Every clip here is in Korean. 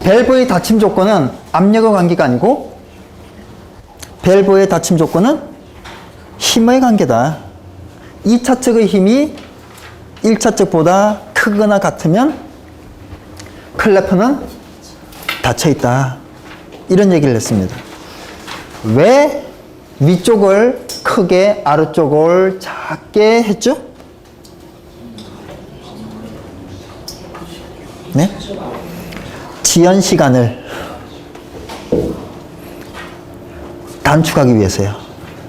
밸브의 닫힘 조건은 압력의 관계가 아니고 밸브의 닫힘 조건은 힘의 관계다. 2차 측의 힘이 1차 측보다 크거나 같으면 클래프는 닫혀있다. 이런 얘기를 했습니다. 왜 위쪽을 크게 아래쪽을 작게 했죠? 네? 지연 시간을 단축하기 위해서요.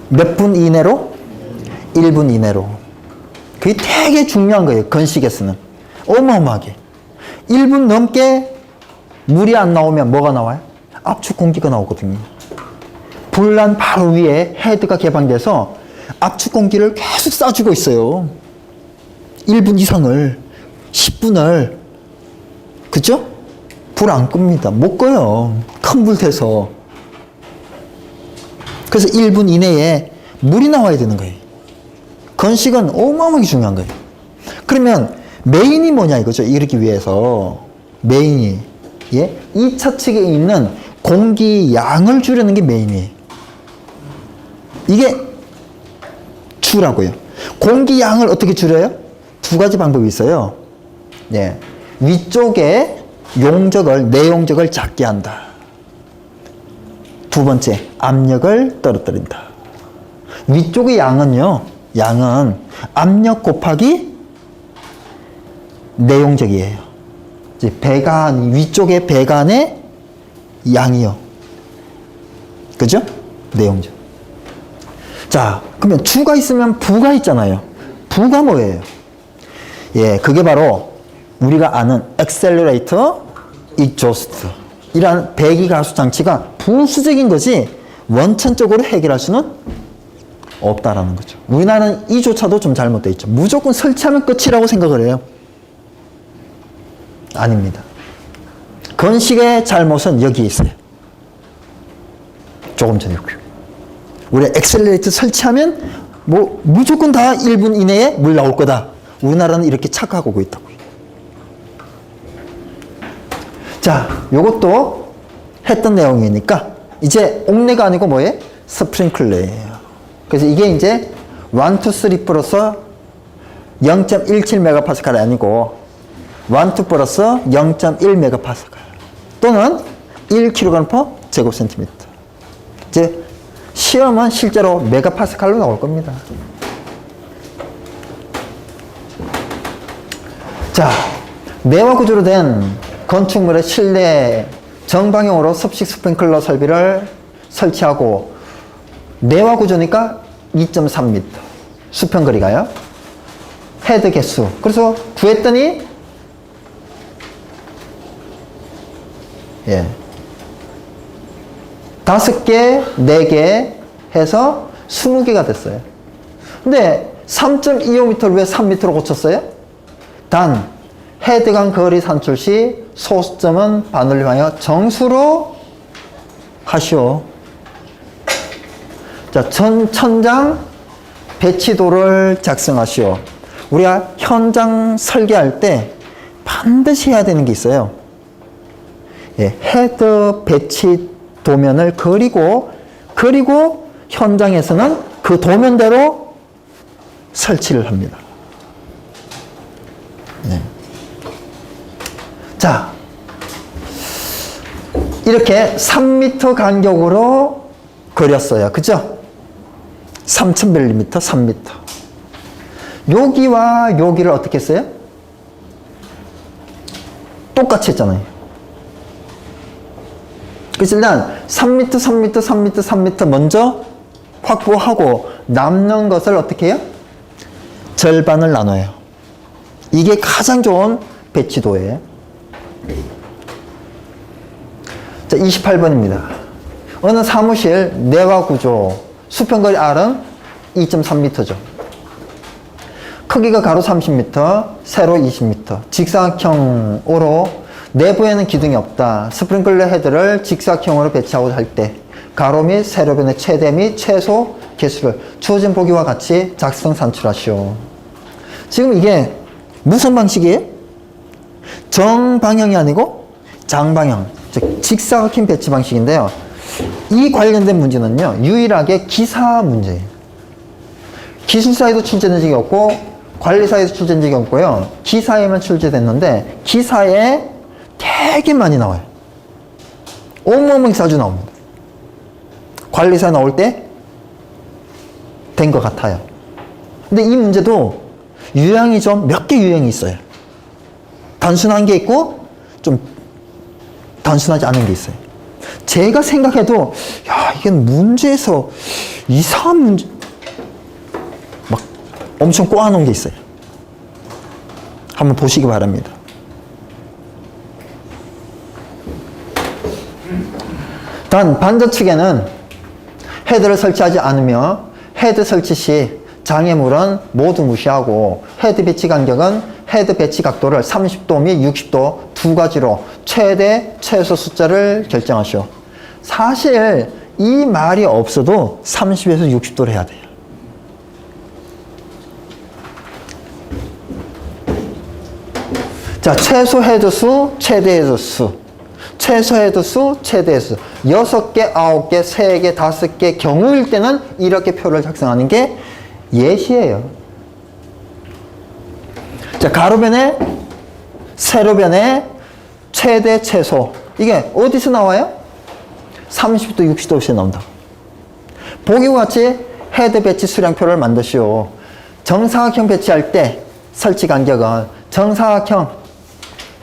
몇 분 이내로? 1분 이내로. 그게 되게 중요한 거예요. 건식에서는. 어마어마하게. 1분 넘게 물이 안 나오면 뭐가 나와요? 압축 공기가 나오거든요. 불난 바로 위에 헤드가 개방돼서 압축 공기를 계속 쏴주고 있어요. 1분 이상을, 10분을. 그죠? 불 안 끕니다. 못 꺼요. 큰 불 돼서. 그래서 1분 이내에 물이 나와야 되는 거예요. 건식은 어마어마하게 중요한 거예요. 그러면 메인이 뭐냐 이거죠. 이러기 위해서 메인이 2차 측에 있는 공기 양을 줄이는 게 메인이에요. 이게 주라고요. 공기 양을 어떻게 줄여요? 두 가지 방법이 있어요. 위쪽에 용적을, 내용적을 작게 한다. 두 번째, 압력을 떨어뜨린다. 위쪽의 양은요, 양은 압력 곱하기 내용적이에요. 이제 배관, 위쪽의 배관의 양이요. 그죠? 내용적. 자, 그러면 주가 있으면 부가 있잖아요. 부가 뭐예요? 그게 바로 우리가 아는 액셀러레이터, 익조스트 이란 배기 가수 장치가 부수적인 거지 원천적으로 해결할 수는 없다라는 거죠. 우리나라는 이조차도 좀 잘못되어 있죠. 무조건 설치하면 끝이라고 생각을 해요. 아닙니다. 건식의 잘못은 여기에 있어요. 조금 전에 우리 액셀러레이터 설치하면 뭐 무조건 다 1분 이내에 물 나올 거다. 우리나라는 이렇게 착각하고 있다고요. 자, 요것도 했던 내용이니까 이제 옥내가 아니고 뭐예요? 스프링클러예요. 그래서 이게 이제 1, 2, 3 플러스 0.17메가파스칼이 아니고 1, 2 플러스 0.1메가파스칼 또는 1kg/제곱센티미터. 이제 시험은 실제로 메가파스칼로 나올 겁니다. 자, 내화 구조로 된 건축물의 실내 정방향으로 습식 스프링클러 설비를 설치하고 내화 구조니까 2.3m 수평거리가요. 헤드 개수. 그래서 구했더니 5개, 4개 해서 20개가 됐어요. 근데 3.25m를 왜 3m로 고쳤어요? 단 헤드간 거리 산출 시 소수점은 바늘을 향하여 정수로 하시오. 자, 천장 배치도를 작성하시오. 우리가 현장 설계할 때 반드시 해야 되는 게 있어요. 헤드 배치 도면을 그리고 현장에서는 그 도면대로 설치를 합니다. 자, 이렇게 3m 간격으로 그렸어요. 그죠? 3000mm, 3m. 여기와 여기를 어떻게 했어요? 똑같이 했잖아요. 그래서 일단 3m, 3m, 3m, 3m 먼저 확보하고 남는 것을 어떻게 해요? 절반을 나눠요. 이게 가장 좋은 배치도예요. 자, 28번입니다. 어느 사무실 내화 구조 수평거리 R은 2.3m죠. 크기가 가로 30m, 세로 20m. 직사각형으로 내부에는 기둥이 없다. 스프링클러 헤드를 직사각형으로 배치하고 할 때 가로 및 세로변의 최대 및 최소 개수를 주어진 보기와 같이 작성 산출하시오. 지금 이게 무슨 방식이에요? 정방향이 아니고 장방향. 즉 직사각형 배치 방식인데요. 이 관련된 문제는요, 유일하게 기사 문제예요. 기술사에도 출제된 적이 없고 관리사에도 출제된 적이 없고요. 기사에만 출제됐는데 기사에 되게 많이 나와요. 어마어마하게 자주 나옵니다. 관리사 나올 때 된 것 같아요. 근데 이 문제도 유형이 좀 몇 개 유형이 있어요. 단순한 게 있고 좀 단순하지 않은 게 있어요. 제가 생각해도 야, 이게 문제에서 이상한 문제 막 엄청 꼬아놓은 게 있어요. 한번 보시기 바랍니다. 단 반대측에는 헤드를 설치하지 않으며 헤드 설치 시 장애물은 모두 무시하고 헤드 배치 간격은 헤드 배치 각도를 30도 및 60도 두 가지로 최대 최소 숫자를 결정하시오. 사실 이 말이 없어도 30에서 60도를 해야 돼요. 자, 최소 헤드 수, 최대 헤드 수. 최소 헤드 수, 최대 헤드 수. 6개, 9개, 3개, 5개 경우일 때는 이렇게 표를 작성하는 게 예시예요. 자, 가로변에, 세로변에 최대, 최소. 이게 어디서 나와요? 30도, 60도에서 나온다. 보기와 같이 헤드 배치 수량표를 만드시오. 정사각형 배치할 때 설치 간격은 정사각형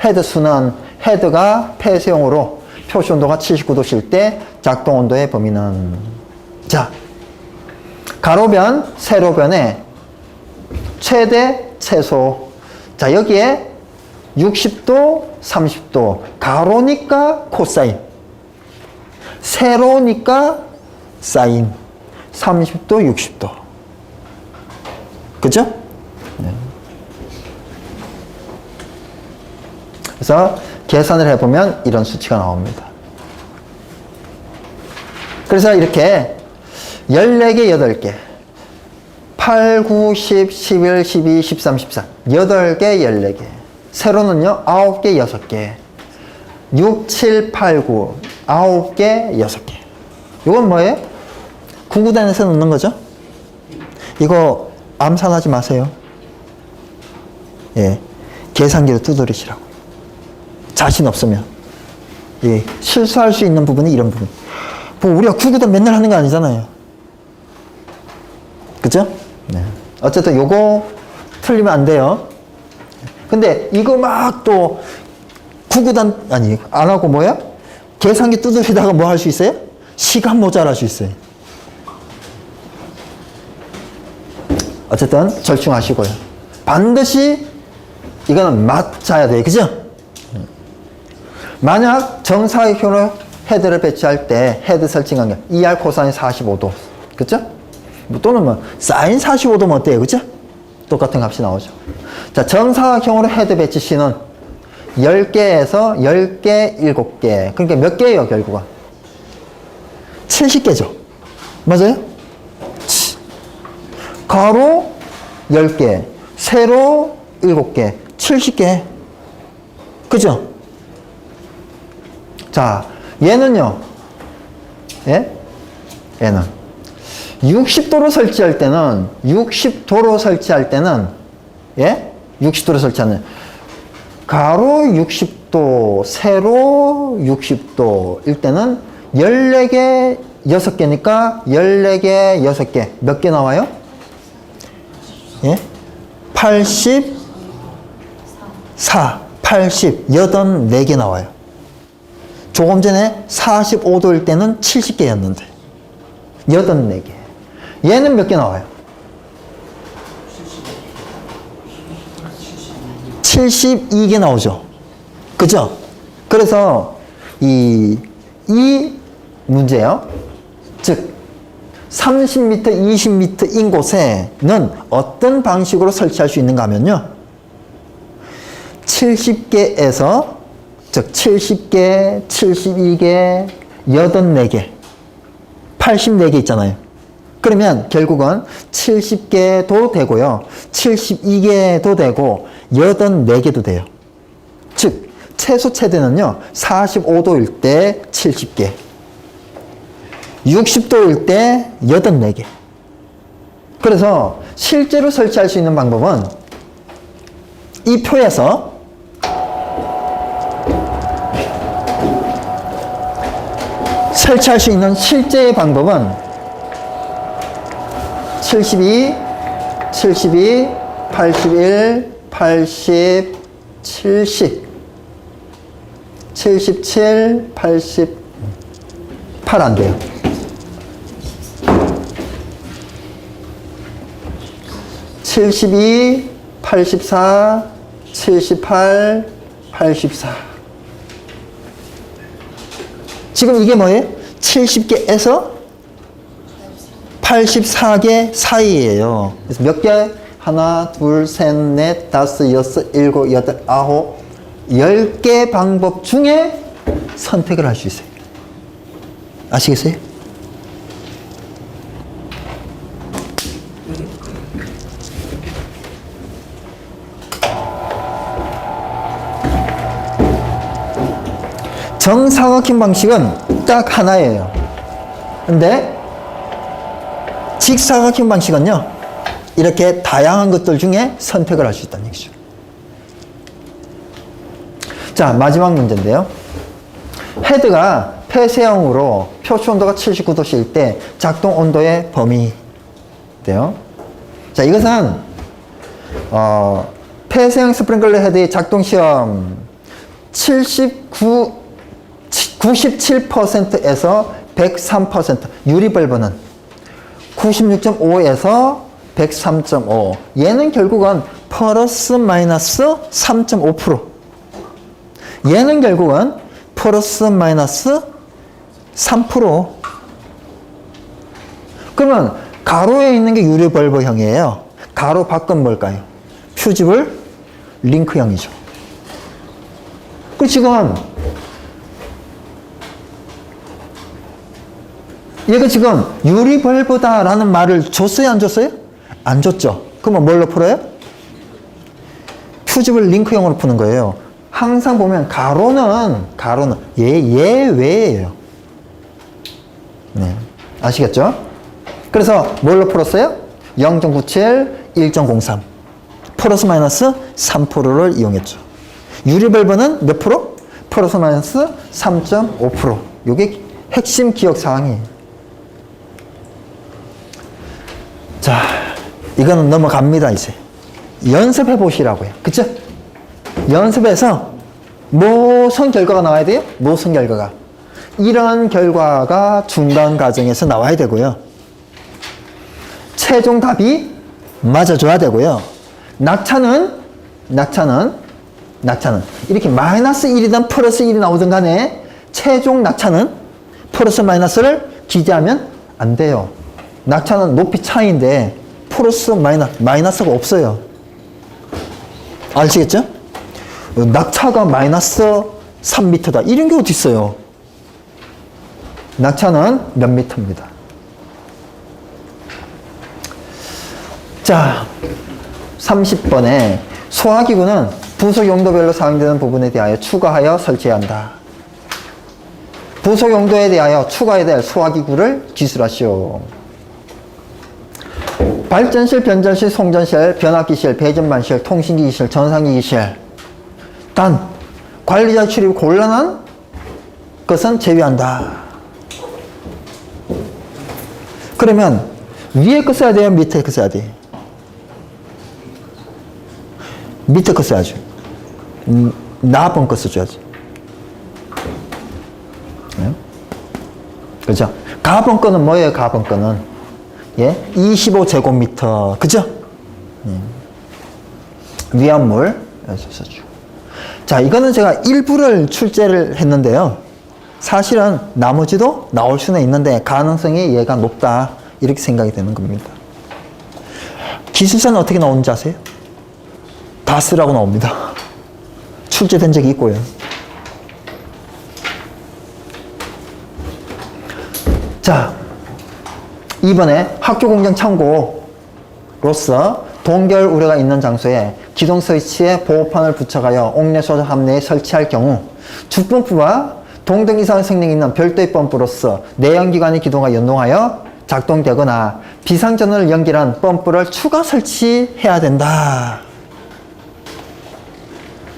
헤드 수는 헤드가 폐쇄용으로 표시 온도가 79도실 때 작동 온도의 범위는, 자, 가로변, 세로변의 최대, 최소. 자, 여기에 60도, 30도. 가로니까 코사인, 세로니까 사인. 30도, 60도. 그죠? 네. 그래서 계산을 해보면 이런 수치가 나옵니다. 그래서 이렇게 14개, 8개. 8, 9, 10, 11, 12, 13, 14. 8개, 14개. 세로는요, 9개, 6개. 6, 7, 8, 9. 9개, 6개. 이건 뭐예요? 구구단에서 넣는 거죠? 이거 암산하지 마세요. 예. 계산기로 두드리시라고. 자신 없으면. 예. 실수할 수 있는 부분이 이런 부분. 뭐 우리가 구구단 맨날 하는 거 아니잖아요. 그죠? 네. 어쨌든 요거 틀리면 안 돼요. 근데 이거 막 또 구구단 아니 안 하고 뭐야? 계산기 두드리다가 뭐 할 수 있어요? 시간 모자랄 수 있어요. 어쨌든 절충하시고요. 반드시 이거는 맞아야 돼요. 그죠? 만약 정사각형으로 헤드를 배치할 때 헤드 설치 간격 2R 코사인 45도. 그죠? 또는 뭐 사인 45도면 어때요? 그죠? 똑같은 값이 나오죠. 자, 정사각형으로 헤드 배치 시는 10개에서 10개, 7개. 그러니까 몇 개예요, 결국은? 70개죠. 맞아요? 가로 10개, 세로 7개, 70개. 그죠? 자, 얘는요. 예? 얘는 60도로 설치할 때는 60도로 설치할 때는 예? 60도로 설치하는 가로 60도, 세로 60도일 때는 14개, 6개니까 14개, 6개. 몇 개 나와요? 예? 84, 80, 84개 나와요. 조금 전에 45도일 때는 70개였는데 84개. 얘는 몇 개 나와요? 72개 나오죠. 그죠? 그래서 이 문제요. 즉 30m, 20m인 곳에는 어떤 방식으로 설치할 수 있는가 하면요. 70개에서 즉 70개, 72개, 84개, 84개 있잖아요. 그러면 결국은 70개도 되고요. 72개도 되고 84개도 돼요. 즉 최소 최대는요, 45도일 때 70개, 60도일 때 84개. 그래서 실제로 설치할 수 있는 방법은 이 표에서 설치할 수 있는 실제의 방법은 72, 72, 81, 80, 70, 77, 88 안 돼요. 72, 84, 78, 84. 지금 이게 뭐예요? 70개에서 84개 사이예요. 그래서 몇 개? 하나, 둘, 셋, 넷, 다섯, 여섯, 일곱, 여덟, 아홉, 10개 방법 중에 선택을 할 수 있어요. 아시겠어요? 정사각형 방식은 딱 하나예요. 근데 직사각형 방식은요, 이렇게 다양한 것들 중에 선택을 할 수 있다는 얘기죠. 자, 마지막 문제인데요. 헤드가 폐쇄형으로 표시 온도가 79도씨일 때 작동 온도의 범위인데요. 자, 이것은 폐쇄형 스프링클러 헤드의 작동 시험 97%에서 103%, 유리밸브는 96.5에서 103.5. 얘는 결국은 플러스 마이너스 3.5%. 얘는 결국은 플러스 마이너스 3%. 그러면 가로에 있는 게 유리밸브형이에요. 가로 밖은 뭘까요? 퓨지블 링크형이죠. 그 지금 얘가 지금 유리밸브다라는 말을 줬어요, 안 줬어요? 안 줬죠. 그러면 뭘로 풀어요? 퓨지블 링크형으로 푸는 거예요. 항상 보면 가로는 예외예요. 네, 아시겠죠? 그래서 뭘로 풀었어요? 0.97, 1.03 플러스 마이너스 3%를 이용했죠. 유리밸브는 몇 프로? 플러스 마이너스 3.5%. 이게 핵심 기억 사항이에요. 자, 이거는 넘어갑니다, 이제. 연습해 보시라고요. 그쵸? 연습해서 무슨 결과가 나와야 돼요? 무슨 결과가? 이런 결과가 중간 과정에서 나와야 되고요. 최종 답이 맞아줘야 되고요. 낙차는 이렇게 마이너스 1이든 플러스 1이 나오든 간에 최종 낙차는 플러스 마이너스를 기재하면 안 돼요. 낙차는 높이 차이인데 플러스 마이너스가 없어요. 아시겠죠? 낙차가 마이너스 3m다. 이런 게 어디 있어요? 낙차는 몇 미터입니다. 자, 30번에 소화기구는 부속 용도별로 사용되는 부분에 대하여 추가하여 설치해야 한다. 부속 용도에 대하여 추가해야 될 소화기구를 기술하시오. 발전실, 변전실, 송전실, 변압기실, 배전반실, 통신기기실, 전산기기실. 단, 관리자 출입이 곤란한 것은 제외한다. 그러면 위에 거 써야 돼요? 밑에 거 써야 돼요? 밑에 거 써야죠. 나쁜 거 써줘야지. 네? 그죠? 가본 거는 뭐예요? 가본 거는? 예? 25제곱미터. 그죠? 위험물. 써주고. 자, 이거는 제가 일부를 출제를 했는데요. 사실은 나머지도 나올 수는 있는데 가능성이 얘가 높다. 이렇게 생각이 되는 겁니다. 기술서는 어떻게 나오는지 아세요? 다 쓰라고 나옵니다. 출제된 적이 있고요. 자, 이번에 학교 공정 참고로서 동결 우려가 있는 장소에 기동 스위치에 보호판을 붙여가여 옥내 소자 함내에 설치할 경우 주펌프와 동등 이상의 성능이 있는 별도의 펌프로서 내연기관의 기동과 연동하여 작동되거나 비상전원을 연결한 펌프를 추가 설치해야 된다.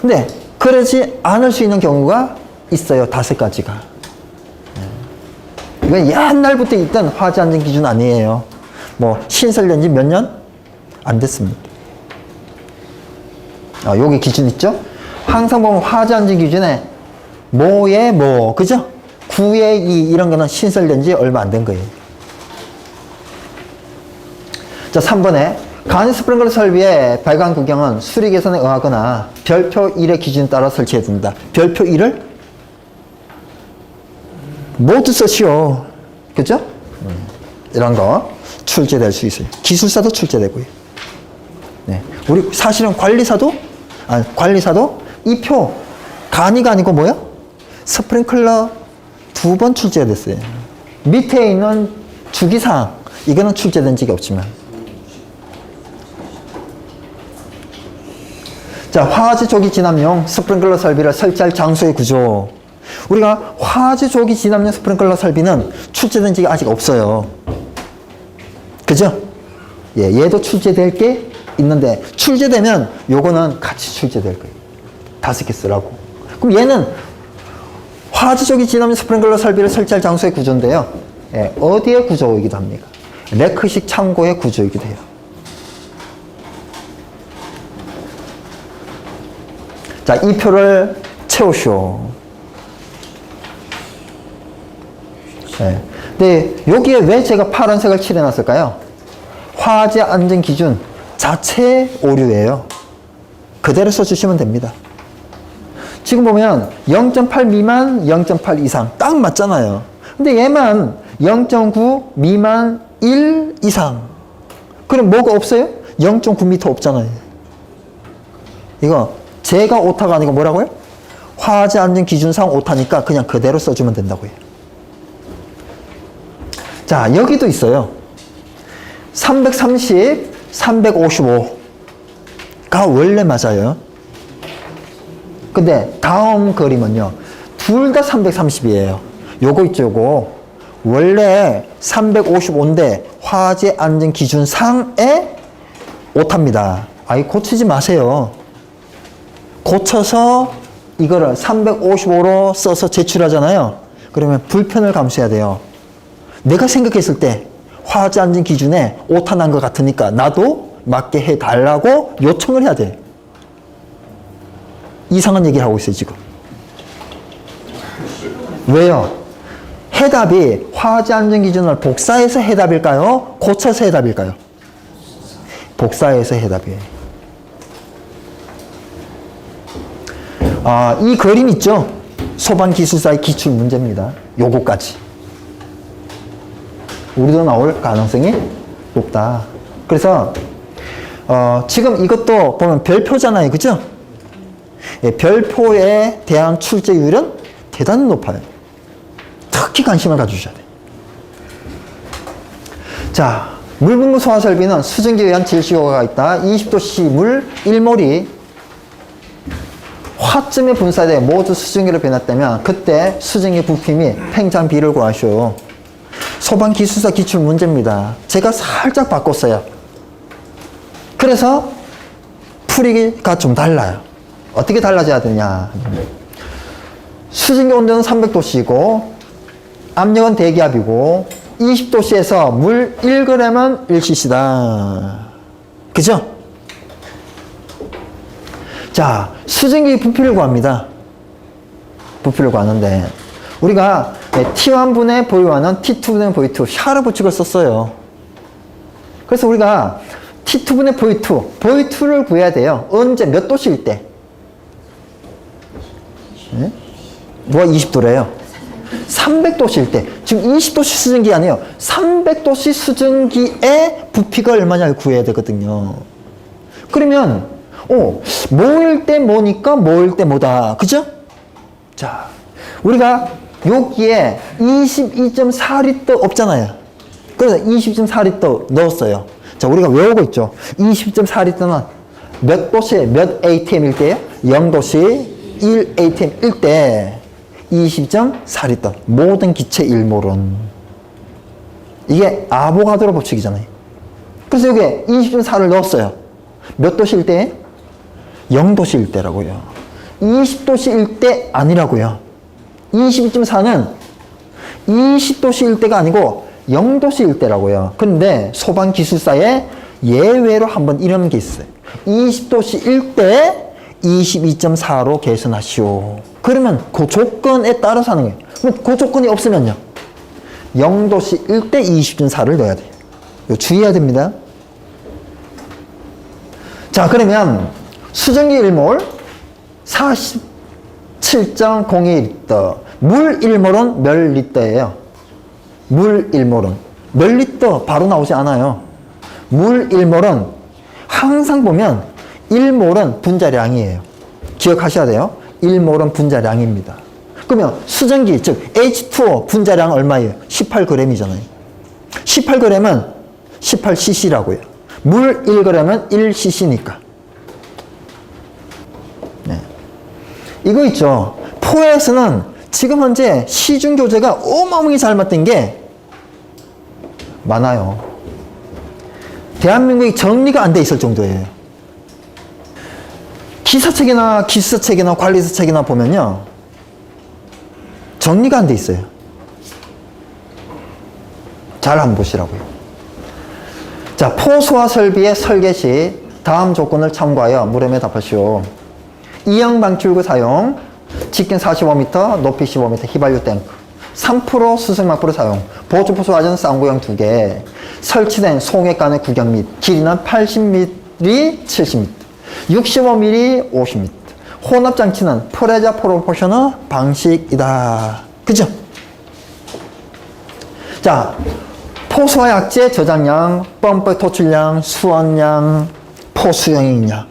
근데 그러지 않을 수 있는 경우가 있어요. 5가지가. 이건 옛날부터 있던 화재 안전 기준 아니에요. 뭐 신설된 지 몇 년? 안 됐습니다. 여기 기준 있죠? 항상 보면 화재 안전 기준에 뭐에 뭐, 그죠? 9에 2 이런 거는 신설된 지 얼마 안 된 거예요. 자, 3번에 간이 스프링클러 설비의 발관 구경은 수리 개선에 의하거나 별표 1의 기준에 따라 설치해야 된다. 별표 1을 모두 쓰시오. 그죠? 이런 거 출제될 수 있어요. 기술사도 출제되고요. 네. 우리 사실은 관리사도 이 표 간이가 아니고 뭐요? 스프링클러 2번 출제가 됐어요. 밑에 있는 주기사항 이거는 출제된 적이 없지만. 자, 화재 조기 진압용 스프링클러 설비를 설치할 장소의 구조. 우리가 화재 조기 진압용 스프링클러 설비는 출제된 적이 아직 없어요. 그죠? 예, 얘도 출제될 게 있는데 출제되면 요거는 같이 출제될 거예요. 5개 쓰라고. 그럼 얘는 화재 조기 진압용 스프링클러 설비를 설치할 장소의 구조인데요. 예, 어디의 구조이기도 합니까? 레크식 창고의 구조이기도 해요. 자, 이 표를 채우시오. 네. 근데 여기에 왜 제가 파란색을 칠해놨을까요? 화재 안전 기준 자체 오류예요. 그대로 써주시면 됩니다. 지금 보면 0.8 미만, 0.8 이상 딱 맞잖아요. 근데 얘만 0.9 미만 1 이상. 그럼 뭐가 없어요? 0.9m 없잖아요. 이거 제가 오타가 아니고 뭐라고요? 화재 안전 기준상 오타니까 그냥 그대로 써주면 된다고요. 자, 여기도 있어요. 330, 355가 원래 맞아요. 근데 다음 그림은요. 둘 다 330이에요. 요거 있죠, 요거. 원래 355인데 화재 안전 기준상의 오타입니다. 아이, 고치지 마세요. 고쳐서 이거를 355로 써서 제출하잖아요. 그러면 불편을 감수해야 돼요. 내가 생각했을 때 화재 안전 기준에 오타 난 것 같으니까 나도 맞게 해달라고 요청을 해야 돼. 이상한 얘기를 하고 있어요, 지금. 왜요? 해답이 화재 안전 기준을 복사해서 해답일까요? 고쳐서 해답일까요? 복사해서 해답이에요. 이 그림 있죠? 소방기술사의 기출 문제입니다. 요거까지. 우리도 나올 가능성이 높다. 그래서 지금 이것도 보면 별표잖아요. 그죠? 예, 별표에 대한 출제율은 대단히 높아요. 특히 관심을 가주셔야 돼요. 자, 물분무 소화 설비는 수증기에 의한 질식효과가 있다. 20도씨 물 1몰이 화쯤에 분사돼 모두 수증기로 변했다면 그때 수증기 부피 및 팽창 비를 구하시오. 소방기술사 기출 문제입니다. 제가 살짝 바꿨어요. 그래서 풀이가 좀 달라요. 어떻게 달라져야 되냐. 수증기 온도는 300도씨이고 압력은 대기압이고 20도씨에서 물 1g은 1cc다. 그죠? 자, 수증기 부피를 구합니다. 부피를 구하는데 우리가 T1분의 보유하는 T2분의 보유2 샤르 법칙을 썼어요. 그래서 우리가 T2분의 보유2를 구해야 돼요. 언제 몇 도씨일 때? 네? 뭐가 20도래요? 300도씨일 때. 지금 20도씨 수증기 아니에요. 300도씨 수증기의 부피가 얼마냐를 구해야 되거든요. 그러면 뭐일 때 뭐니까 뭐일 때 뭐다. 그죠? 자, 우리가 여기에 22.4리터 없잖아요. 그래서 22.4리터 넣었어요. 자, 우리가 외우고 있죠. 20.4리터는 몇 도시에 몇 ATM일 때요? 0도시 1ATM일 때 22.4리터. 모든 기체 일몰은. 이게 아보가드로 법칙이잖아요. 그래서 여기에 20.4를 넣었어요. 몇 도시일 때? 0도시일 때라고요. 20도시일 때 아니라고요. 22.4는 20도시일 때가 아니고 0도시일 때라고요. 근데 소방기술사에 예외로 한번 이런 게 있어요. 20도시일 때 22.4로 개선하시오. 그러면 그 조건에 따라서 하는 거예요. 그럼 그 조건이 없으면요. 0도시일 때 20.4를 넣어야 돼요. 이거 주의해야 됩니다. 자, 그러면 수증기 1몰 47.02리터. 물 1몰은 몇 리터예요? 물 1몰은 몇 리터 바로 나오지 않아요. 물 1몰은 항상 보면 1몰은 분자량이에요. 기억하셔야 돼요. 1몰은 분자량입니다. 그러면 수증기, 즉 H2O 분자량 얼마예요? 18g이잖아요. 18g은 18cc라고요. 물 1g은 1cc니까. 네. 이거 있죠. 포에서는 지금 현재 시중 교재가 어마어마하게 잘 맞던 게 많아요. 대한민국이 정리가 안 돼 있을 정도예요. 기사책이나 기술책이나 관리사책이나 보면요. 정리가 안 돼 있어요. 잘 한번 보시라고요. 자, 포수화 설비의 설계 시 다음 조건을 참고하여 물음에 답하시오. 이형 방출구 사용, 직경 45m, 높이 15m, 휘발유 탱크, 3% 수승막부를 사용, 보조포수 화전 쌍구형 2개, 설치된 송액간의 구경 및 길이는 80mm, 70m, 65mm, 50m. 혼합장치는 프레자 프로포셔너 방식이다. 그죠? 자, 포수와 약재 저장량, 펌프 토출량, 수원량, 포수형이냐.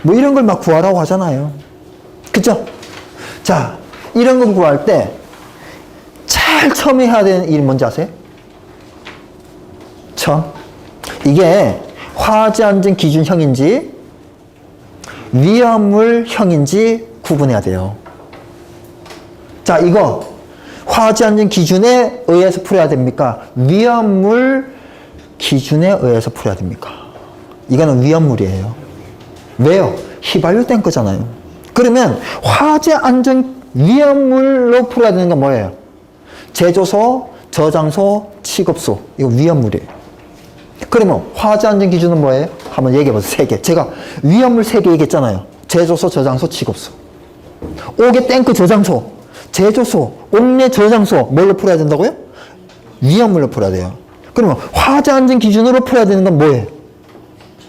뭐 이런 걸 막 구하라고 하잖아요. 그죠? 자, 이런 거 구할 때 제일 처음에 해야 되는 일이 뭔지 아세요? 처음. 이게 화재 안전 기준형인지 위험물형인지 구분해야 돼요. 자, 이거 화재 안전 기준에 의해서 풀어야 됩니까? 위험물 기준에 의해서 풀어야 됩니까? 이거는 위험물이에요. 왜요? 휘발유 탱크잖아요. 그러면 화재 안전 위험물로 풀어야 되는 건 뭐예요? 제조소, 저장소, 취급소. 이거 위험물이에요. 그러면 화재 안전 기준은 뭐예요? 한번 얘기해보세요. 3개. 제가 위험물 3개 얘기했잖아요. 제조소, 저장소, 취급소. 옥외 탱크 저장소, 제조소, 옥내 저장소 뭘로 풀어야 된다고요? 위험물로 풀어야 돼요. 그러면 화재 안전 기준으로 풀어야 되는 건 뭐예요?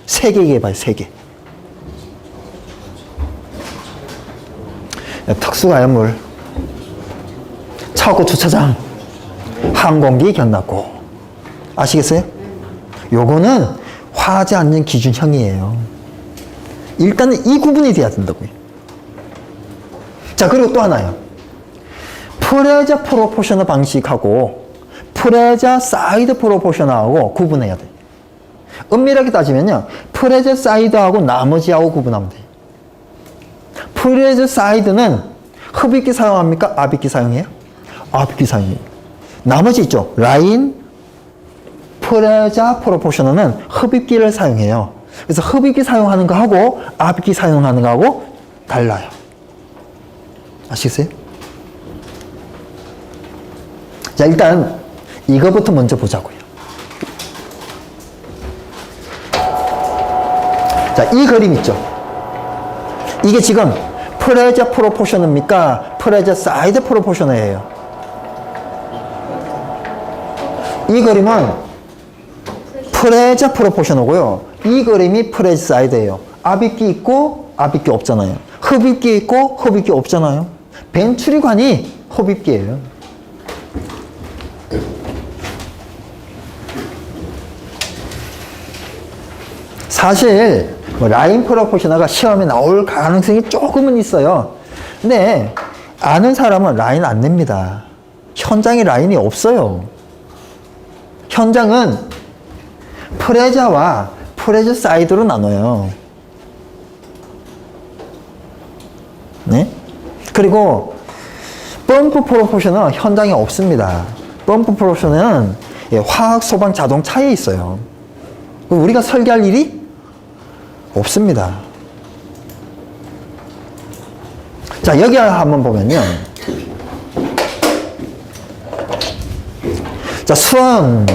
3개 얘기해봐요. 3개. 특수가연물, 차고 주차장, 항공기 견납구. 아시겠어요? 요거는 화재 안전 기준형이에요. 일단은 이 구분이 돼야 된다고요. 자, 그리고 또 하나요. 프레자 프로포셔너 방식하고 프레자 사이드 프로포셔너하고 구분해야 돼요. 엄밀하게 따지면요. 프레자 사이드하고 나머지하고 구분하면 돼요. 프레자 사이드는 흡입기 사용합니까? 압입기 사용해요? 압입기 사용해요. 나머지 있죠. 라인, 프레자 프로포셔너는 흡입기를 사용해요. 그래서 흡입기 사용하는 거하고 압입기 사용하는 거하고 달라요. 아시겠어요? 자, 일단 이거부터 먼저 보자고요. 자, 이 그림 있죠? 이게 지금 프레자 프로포셔너입니까? 프레자 사이드 프로포셔너예요. 이 그림은 프레자 프로포셔너고요. 이 그림이 프레자 사이드예요. 압입기 있고 압입기 없잖아요. 흡입기 있고 흡입기 없잖아요. 벤출이관이 흡입기예요. 사실 라인 프로포셔너가 시험에 나올 가능성이 조금은 있어요. 근데 아는 사람은 라인 안 냅니다. 현장에 라인이 없어요. 현장은 프레자와 프레자 사이드로 나눠요. 네? 그리고 펌프 프로포션은 현장에 없습니다. 펌프 프로포션은 화학, 소방, 자동차에 있어요. 우리가 설계할 일이 없습니다. 자, 여기 한번 보면요. 자, 수원.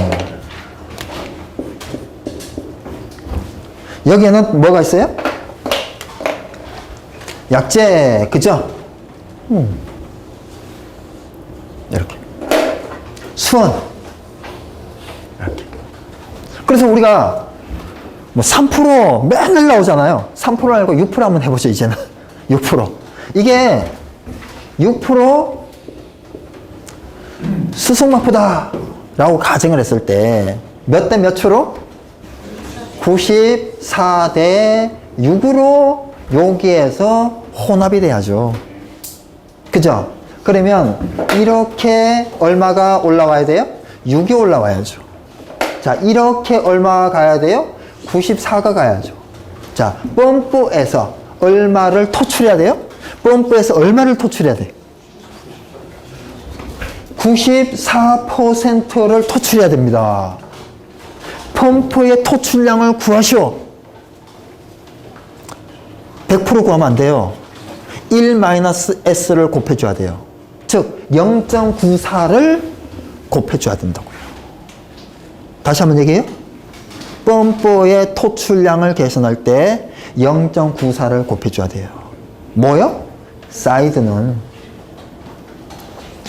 여기에는 뭐가 있어요? 약재, 그죠? 이렇게. 수원. 이렇게. 그래서 우리가 뭐 3% 맨날 나오잖아요. 3% 말고 6% 한번 해보죠, 이제는. 6%. 이게 6% 수송마포다 라고 가정을 했을 때 몇 대 몇으로? 94대 6으로 여기에서 혼합이 돼야죠. 그죠? 그러면 이렇게 얼마가 올라와야 돼요? 6이 올라와야죠. 자, 이렇게 얼마가 가야 돼요? 94가 가야죠. 자, 펌프에서 얼마를 토출해야 돼요? 펌프에서 얼마를 토출해야 돼요? 94%를 토출해야 됩니다. 펌프의 토출량을 구하시오. 100% 구하면 안 돼요. 1-S를 곱해줘야 돼요. 즉 0.94를 곱해줘야 된다고요. 다시 한번 얘기해요. 펌프의 토출량을 계산할 때 0.94를 곱해줘야 돼요. 뭐요? 사이드는.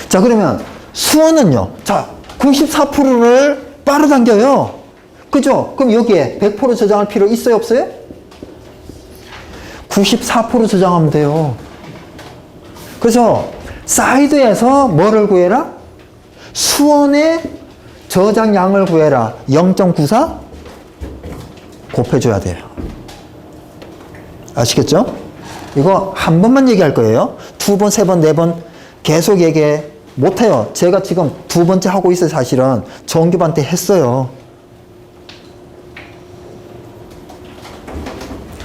자, 그러면 수원은요. 자, 94%를 빨아당겨요. 그죠? 그럼 여기에 100% 저장할 필요 있어요, 없어요? 94% 저장하면 돼요. 그래서 사이드에서 뭐를 구해라? 수원의 저장량을 구해라. 0.94 곱해줘야 돼요. 아시겠죠? 이거 한 번만 얘기할 거예요. 두 번, 세 번, 네 번 계속 얘기해. 못해요. 제가 지금 두 번째 하고 있어요. 사실은 정규반 때 했어요.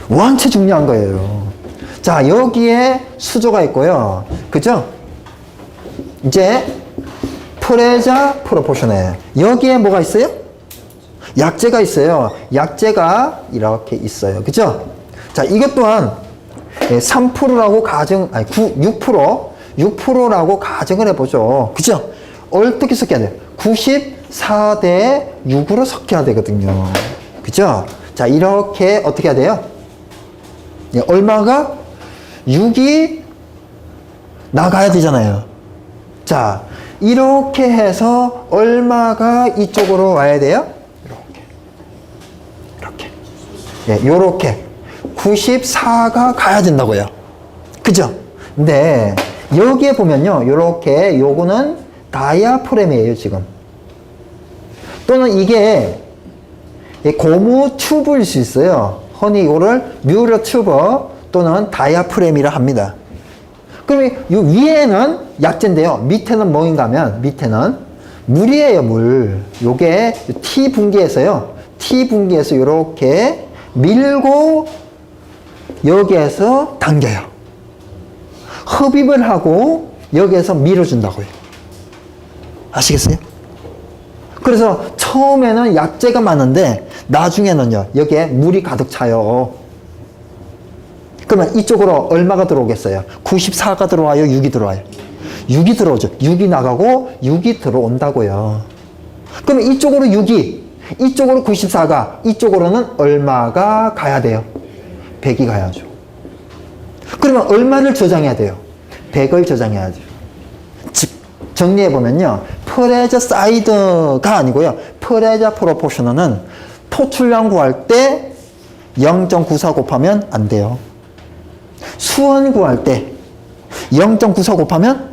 원체 중요한 거예요. 자, 여기에 수조가 있고요. 그죠? 이제 프레자 프로포션에 여기에 뭐가 있어요? 약재가 있어요. 약재가 이렇게 있어요. 그죠? 자, 이것 또한 3%라고 아니 6%라고 가정을 해보죠. 그죠? 어떻게 섞여야 돼요? 94대 6으로 섞여야 되거든요. 그죠? 자, 이렇게 어떻게 해야 돼요? 얼마가? 6이 나가야 되잖아요. 자, 이렇게 해서 얼마가 이쪽으로 와야 돼요? 이렇게. 예, 요렇게. 94가 가야 된다고요. 그죠? 근데 여기에 보면요. 요렇게 요거는 다이아프램이에요, 지금. 또는 이게 고무 튜브일 수 있어요. 흔히 이거를 뮤러 튜버 또는 다이아프램이라 합니다. 그러면 이 위에는 약재인데요. 밑에는 뭐인가 하면 밑에는 물이에요, 물. 요게 T 분기에서요. T 분기에서 이렇게 밀고 여기에서 당겨요. 흡입을 하고 여기에서 밀어준다고요. 아시겠어요? 그래서 처음에는 약재가 많은데 나중에는요, 여기에 물이 가득 차요. 그러면 이쪽으로 얼마가 들어오겠어요? 94가 들어와요? 6이 들어와요? 6이 들어오죠. 6이 나가고 6이 들어온다고요. 그러면 이쪽으로 6이, 이쪽으로 94가, 이쪽으로는 얼마가 가야 돼요? 100이 가야죠. 그러면 얼마를 저장해야 돼요? 100을 저장해야 돼요. 즉, 정리해보면요. 프레저 사이드가 아니고요. 프레저 프로포셔널은 토출량 구할 때 0.94 곱하면 안 돼요. 수원 구할 때 0.94 곱하면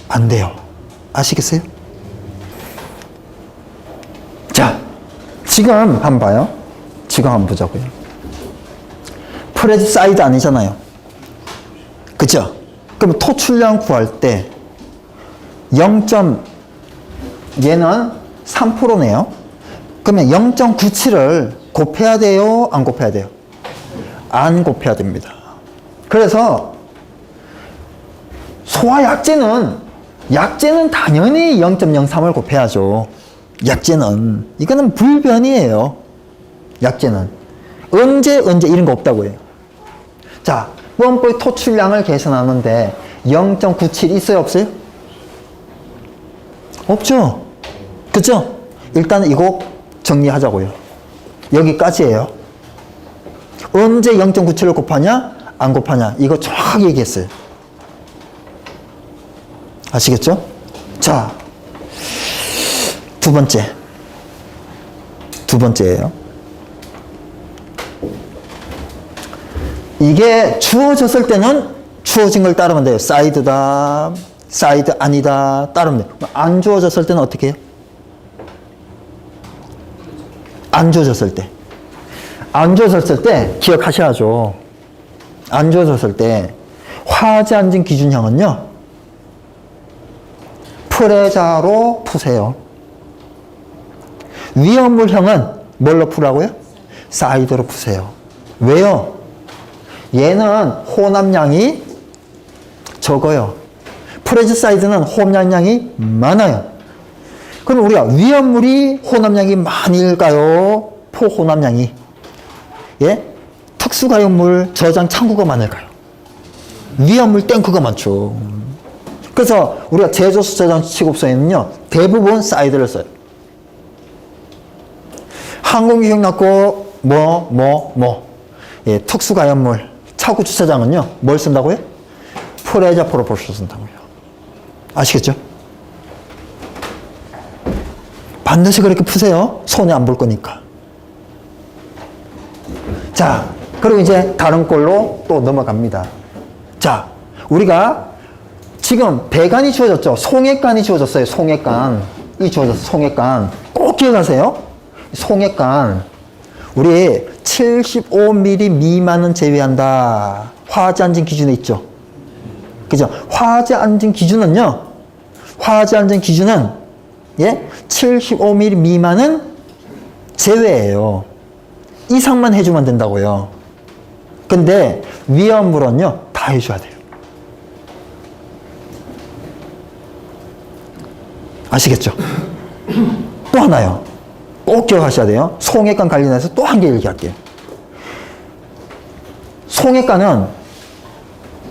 안 돼요. 아시겠어요? 자, 지금 한번 봐요. 지금 한번 보자고요. 프레저 사이드 아니잖아요. 그죠? 그럼 토출량 구할 때 0. 얘는 3%네요. 그러면 0.97을 곱해야 돼요? 안 곱해야 돼요? 안 곱해야 됩니다. 그래서 약제는 당연히 0.03을 곱해야죠. 약제는. 이거는 불변이에요. 약제는. 언제 이런 거 없다고요. 자, 뻔뻔히 토출량을 계산하는데 0.97 있어요, 없어요? 없죠. 그죠? 일단 이거 정리하자고요. 여기까지예요. 언제 0.97을 곱하냐? 안 곱하냐? 이거 정확하게 얘기했어요. 아시겠죠? 자, 두 번째예요. 이게 주어졌을 때는 주어진 걸 따르면 돼요. 사이드다, 사이드 아니다, 따르면 돼요. 안 주어졌을 때는 어떻게 해요? 안 주어졌을 때. 안 주어졌을 때 기억하셔야죠. 안 주어졌을 때 화재 안전 기준형은요. 프레자로 푸세요. 위험물형은 뭘로 푸라고요? 사이드로 푸세요. 왜요? 얘는 호납량이 적어요. 프레즈 사이드는 호납량이 많아요. 그럼 우리가 위험물이 호납량이 많을까요? 포호납량이. 예? 특수가염물 저장 창구가 많을까요? 위험물 탱크가 많죠. 그래서 우리가 제조수 저장 취급서에는요, 대부분 사이드를 써요. 항공기획 났고, 예, 특수가염물, 차고 주차장은요, 뭘 쓴다고요? 프레자 프로포를 쓴다고요. 아시겠죠? 반드시 그렇게 푸세요. 손에 안 볼 거니까. 자, 그리고 이제 다른 걸로 또 넘어갑니다. 자, 우리가 지금 배관이 주어졌죠. 송액관이 주어졌어요. 송액관이 주어졌어요. 송액관. 꼭 기억하세요. 송액관. 우리 75mm 미만은 제외한다. 화재 안전 기준에 있죠. 그죠? 화재 안전 기준은요. 예? 75mm 미만은 제외예요. 이상만 해주면 된다고요. 근데 위험물은요. 다 해줘야 돼요. 아시겠죠? 또 하나요. 꼭 기억하셔야 돼요. 송액관 관련해서 또 한 개 얘기할게요. 송액관은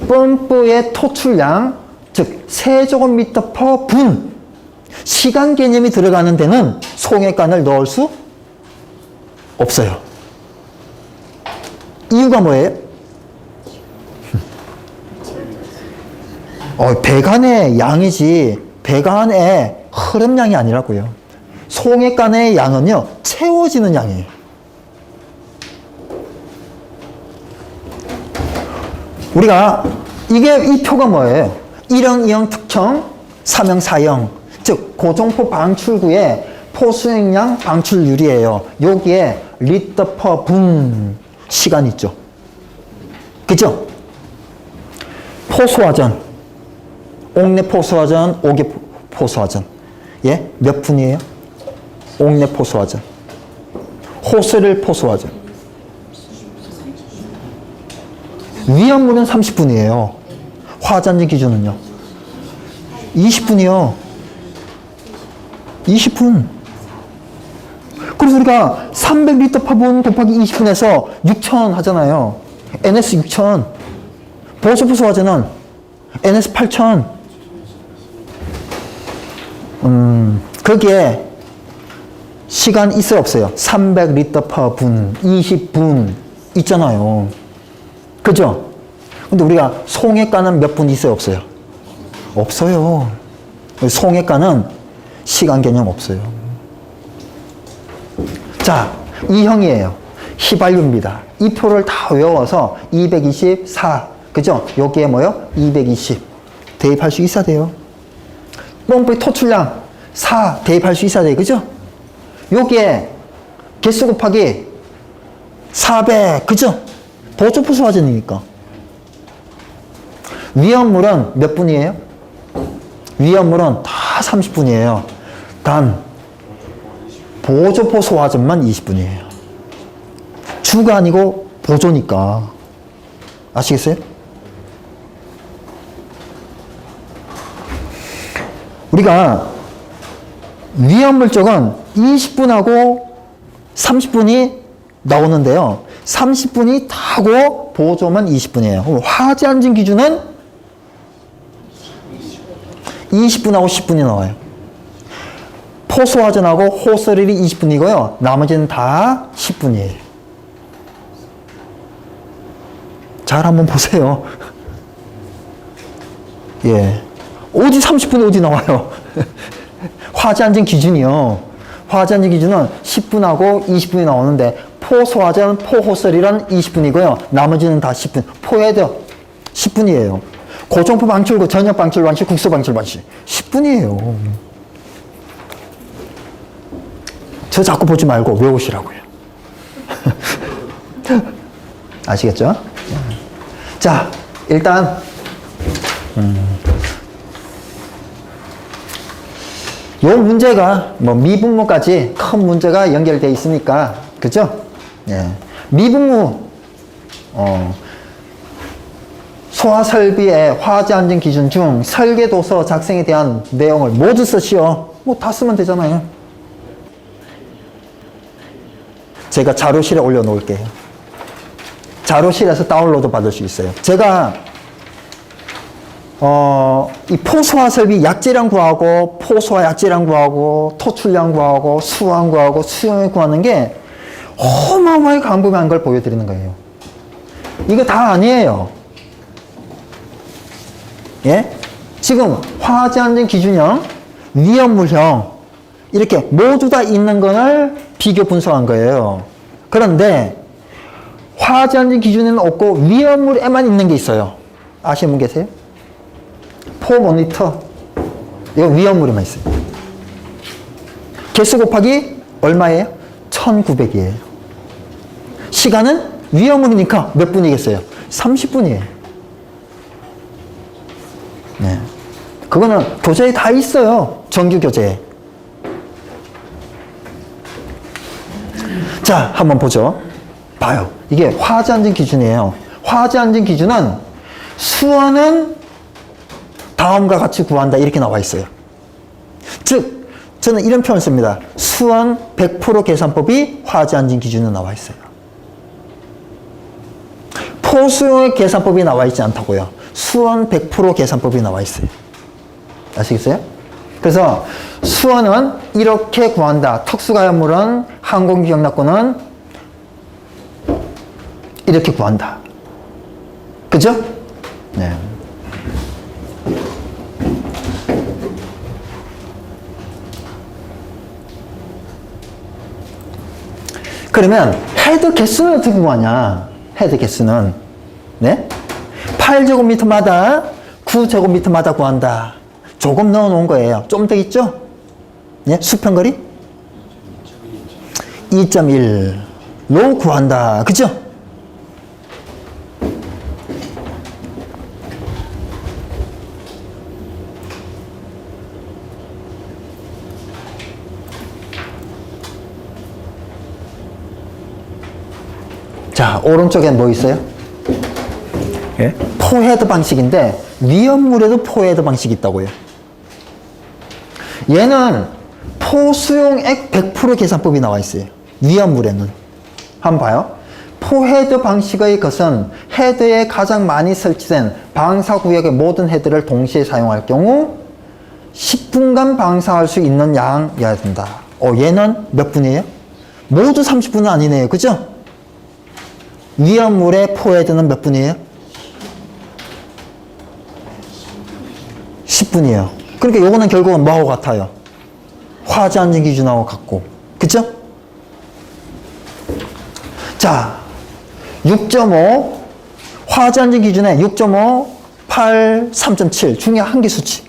펌프의 토출량, 즉 세제곱미터 퍼 분, 시간 개념이 들어가는 데는 송액관을 넣을 수 없어요. 이유가 뭐예요? 배관의 양이지 배관의 흐름량이 아니라고요. 송액관의 양은요, 채워지는 양이에요. 우리가 이 표가 뭐예요? 1형, 2형 특형, 3형, 4형. 즉 고정포 방출구의 포수행량 방출률이에요. 여기에 리터 퍼 분 시간 있죠. 그죠? 포수화전, 옥내 포수화전, 옥외 포수화전. 예? 몇 분이에요? 옥내 포수화전. 호스를 포수화전. 위험물은 30분이에요. 화재안전 기준은요. 20분이요. 20분. 그래서 우리가 300리터 퍼분 곱하기 20분에서 6,000 하잖아요. NS 6,000. 보수포수 화재는 NS 8,000. 거기에 시간 있어요, 없어요? 300리터 퍼분, 20분 있잖아요. 그죠? 근데 우리가 송액관은 몇 분 있어요, 없어요? 없어요. 송액관은 시간 개념 없어요. 자, 이 형이에요. 휘발유입니다. 이 표를 다 외워서 224, 그죠? 여기에 뭐요? 220 대입할 수 있어야 돼요. 펌프의 토출량 4 대입할 수 있어야 돼요. 그죠? 여기에 개수 곱하기 400, 그죠? 보조포수 화재니까. 위험물은 몇 분이에요? 위험물은 다 30분이에요. 단 보조포수 화재만 20분이에요. 주가 아니고 보조니까. 아시겠어요? 우리가 위험물 쪽은 20분하고 30분이 나오는데요. 30분이 다고 보조만 20분이에요. 그럼 화재 안전 기준은 20분하고 10분이 나와요. 포수화전하고 호스릴이 20분이고요. 나머지는 다 10분이에요. 잘 한번 보세요. 예. 어디 30분이 어디 나와요? 화재 안전 기준이요. 화재 안전 기준은 10분하고 20분이 나오는데 포소화전, 포호설이란 20분이고요. 나머지는 다 10분. 포헤드 10분이에요. 고정포 방출구, 전역 방출 방식, 국소 방출 방식 10분이에요. 저 자꾸 보지 말고 외우시라고요. 아시겠죠? 자, 일단 요 문제가 뭐 미분모까지 큰 문제가 연결되어 있으니까 그죠? 예. 미분모 소화설비의 화재안전 기준 중 설계도서 작성에 대한 내용을 모두 쓰시오. 뭐 다 쓰면 되잖아요. 제가 자료실에 올려놓을게요. 자료실에서 다운로드 받을 수 있어요. 제가 이 포소화 설비 약재량 구하고 포소화 약재량 구하고 토출량 구하고 수완 구하고 수용을 구하는 게 어마어마하게 광범위한 걸 보여드리는 거예요. 이거 다 아니에요. 예? 지금 화재안전 기준형, 위험물형 이렇게 모두 다 있는 거를 비교 분석한 거예요. 그런데 화재안전 기준에는 없고 위험물에만 있는 게 있어요. 아시는 분 계세요? 포 모니터 이거 위험물에만 있어요. 개수 곱하기 얼마예요? 1900이에요. 시간은 위험물이니까 몇 분이겠어요? 30분이에요. 네. 그거는 교재에 다 있어요. 정규 교재에. 자, 한번 보죠. 봐요. 이게 화재안전 기준이에요. 화재안전 기준은 수원은 다음과 같이 구한다 이렇게 나와 있어요. 즉 저는 이런 표현을 씁니다. 수원 100% 계산법이 화재안전 기준에 나와 있어요. 포수용의 계산법이 나와 있지 않다고요. 수원 100% 계산법이 나와 있어요. 아시겠어요? 그래서 수원은 이렇게 구한다. 특수가연물은 항공기억락권은 이렇게 구한다. 그죠? 네. 그러면 헤드 개수는 어떻게 구하냐? 헤드 개수는 네? 8제곱미터마다 9제곱미터마다 구한다. 조금 넣어 놓은 거예요. 좀 더 있죠? 네? 수평거리? 2.1로 구한다. 그죠? 자, 오른쪽에 뭐 있어요? 예? 포헤드 방식인데 위험물에도 포헤드 방식이 있다고요. 얘는 포수용액 100% 계산법이 나와 있어요. 위험물에는. 한번 봐요. 포헤드 방식의 것은 헤드에 가장 많이 설치된 방사구역의 모든 헤드를 동시에 사용할 경우 10분간 방사할 수 있는 양이어야 된다. 얘는 몇 분이에요? 모두 30분은 아니네요. 그죠? 위험물의 포헤드는 몇 분이에요? 10분이에요. 그러니까 요거는 결국은 뭐하고 같아요? 화재안전 기준하고 같고. 그쵸? 자, 6.5 화재안전 기준에 6.5, 8, 3.7 중에 한계 수치.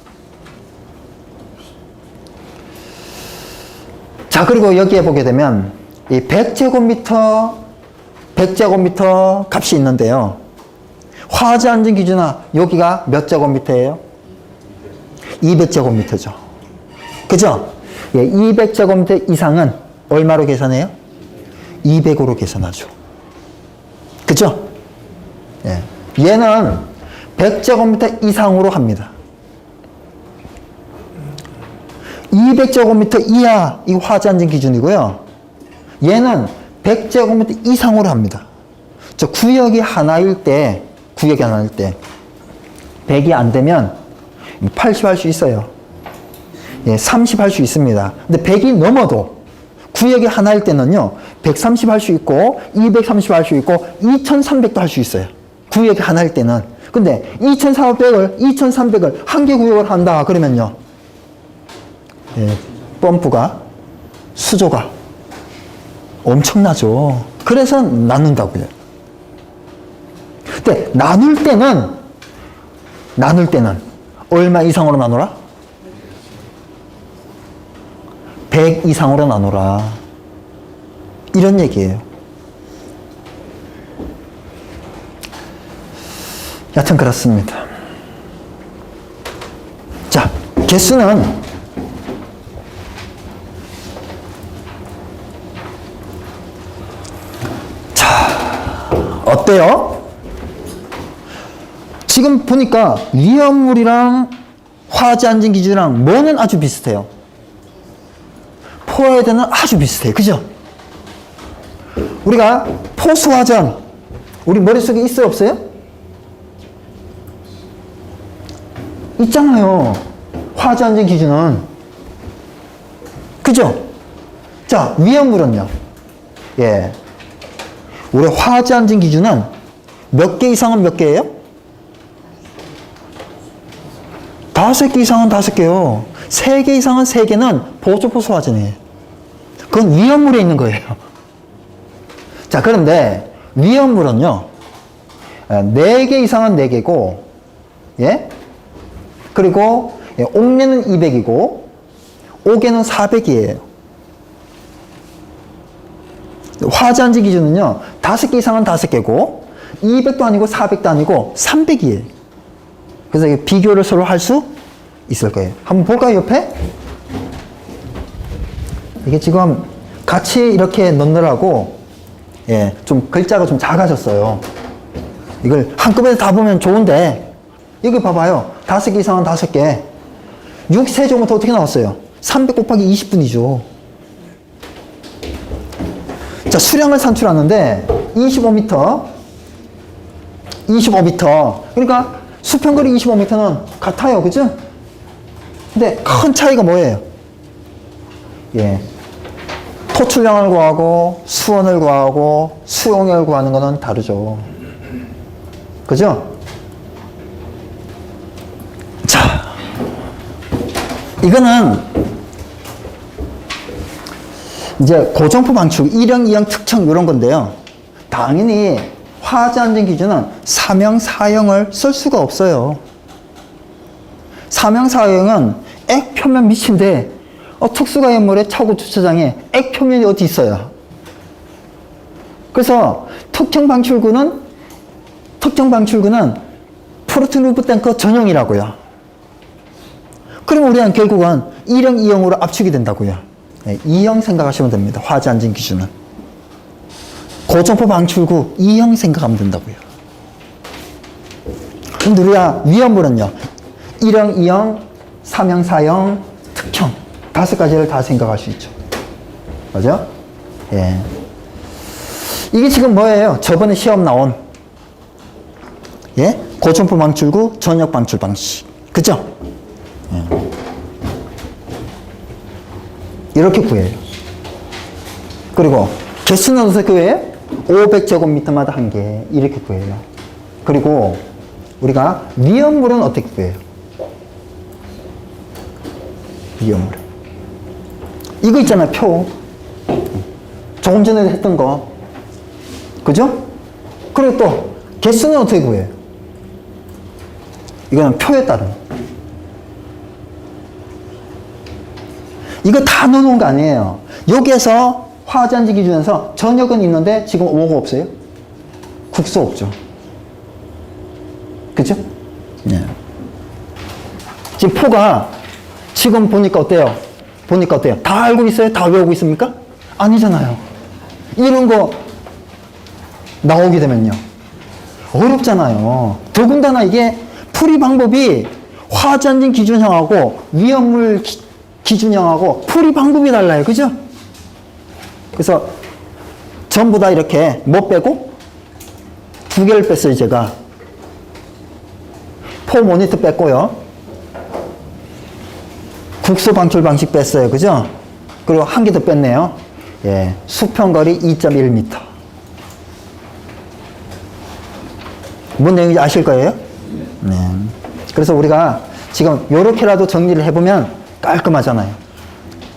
자, 그리고 여기에 보게 되면 이 100제곱미터 값이 있는데요. 화재안전 기준은 여기가 몇 제곱미터예요? 200제곱미터죠. 그죠? 예, 200제곱미터 이상은 얼마로 계산해요? 200으로 계산하죠. 그죠? 예. 얘는 100제곱미터 이상으로 합니다. 200제곱미터 이하, 이거 화재안전 기준이고요. 얘는 100제곱미터 이상으로 합니다. 저 구역이 하나일 때, 100이 안 되면 80 할 수 있어요. 예, 30 할 수 있습니다. 근데 100이 넘어도 구역이 하나일 때는요, 130 할 수 있고, 230 할 수 있고, 2300도 할 수 있어요. 구역이 하나일 때는. 근데 2300을 한 개 구역을 한다 그러면요, 예, 펌프가, 수조가 엄청나죠. 그래서 나눈다고요. 근데 나눌 때는 얼마 이상으로 나누라? 100 이상으로 나누라. 이런 얘기예요. 여튼 그렇습니다. 자, 개수는 어때요? 지금 보니까 위험물이랑 화재안전 기준이랑 뭐는 아주 비슷해요. 포화에대는 아주 비슷해요. 그죠? 우리가 포수화전 우리 머릿속에 있어요? 없어요? 있잖아요. 화재안전 기준은. 그죠? 자, 위험물은요. 예. 우리 화재안전 기준은 몇 개 이상은 몇 개예요? 5개 이상은 5개요. 3개 이상은 3개는 보조포수 화재예요. 그건 위험물에 있는 거예요. 자, 그런데 위험물은요, 4개 이상은 4개고, 예? 그리고 옥내는 200이고, 옥에는 400이에요. 화재안전 기준은요, 5개 이상은 5개고, 200도 아니고 400도 아니고 300이에요. 그래서 비교를 서로 할 수 있을 거예요. 한번 볼까요, 옆에? 이게 지금 같이 이렇게 넣느라고, 예, 좀 글자가 좀 작아졌어요. 이걸 한꺼번에 다 보면 좋은데, 여기 봐봐요. 5개 이상은 5개. 6세제곱미터 어떻게 나왔어요? 300 곱하기 20분이죠. 자, 수량을 산출하는데 25m. 그러니까 수평거리 25m는 같아요. 그죠? 근데 큰 차이가 뭐예요? 예. 토출량을 구하고 수원을 구하고 수용량을 구하는 거는 다르죠. 그죠? 자, 이거는 이제 고정포 방출 1형, 2형 특성 이런 건데요. 당연히 화재안전 기준은 3형, 4형을 쓸 수가 없어요. 3형, 4형은 액표면 밑인데 특수가연물의 차고 주차장에 액표면이 어디 있어요? 그래서 특정 방출구는 프로틴 루프 탱커 전용이라고요. 그럼 우리는 결국은 1형, 2형으로 압축이 된다고요. 2형 생각하시면 됩니다. 화재안전 기준은. 고점포 방출구 2형 생각하면 된다고요. 근데 우리가 위험물은요, 1형, 2형, 3형, 4형, 특형 5가지를 다 생각할 수 있죠. 맞죠? 예. 이게 지금 뭐예요? 저번에 시험 나온, 예? 고점포 방출구 전역 방출 방식. 그죠? 예. 이렇게 구해요. 그리고 개수는 어떻게 구해요? 500제곱미터마다 한 개. 이렇게 구해요. 그리고 우리가 위험물은 어떻게 구해요? 위험물. 이거 있잖아요, 표. 조금 전에 했던 거. 그죠? 그리고 또 개수는 어떻게 구해요? 이거는 표에 따른. 이거 다 넣어놓은 거 아니에요. 여기에서 화재안전 기준에서 전역은 있는데 지금 5가 없어요? 국소 없죠. 그죠? 네. 지금 표가 지금 보니까 어때요? 다 알고 있어요? 다 외우고 있습니까? 아니잖아요. 이런 거 나오게 되면요, 어렵잖아요. 더군다나 이게 풀이 방법이 화재안전 기준형하고 위험물 기준형하고 풀이 방법이 달라요. 그죠? 그래서 전부 다 이렇게 못 빼고 두 개를 뺐어요, 제가. 포 모니터 뺐고요. 국소 방출 방식 뺐어요. 그죠? 그리고 한 개 더 뺐네요. 예. 수평거리 2.1m. 뭔 내용인지 아실 거예요? 네. 그래서 우리가 지금 요렇게라도 정리를 해보면 깔끔하잖아요.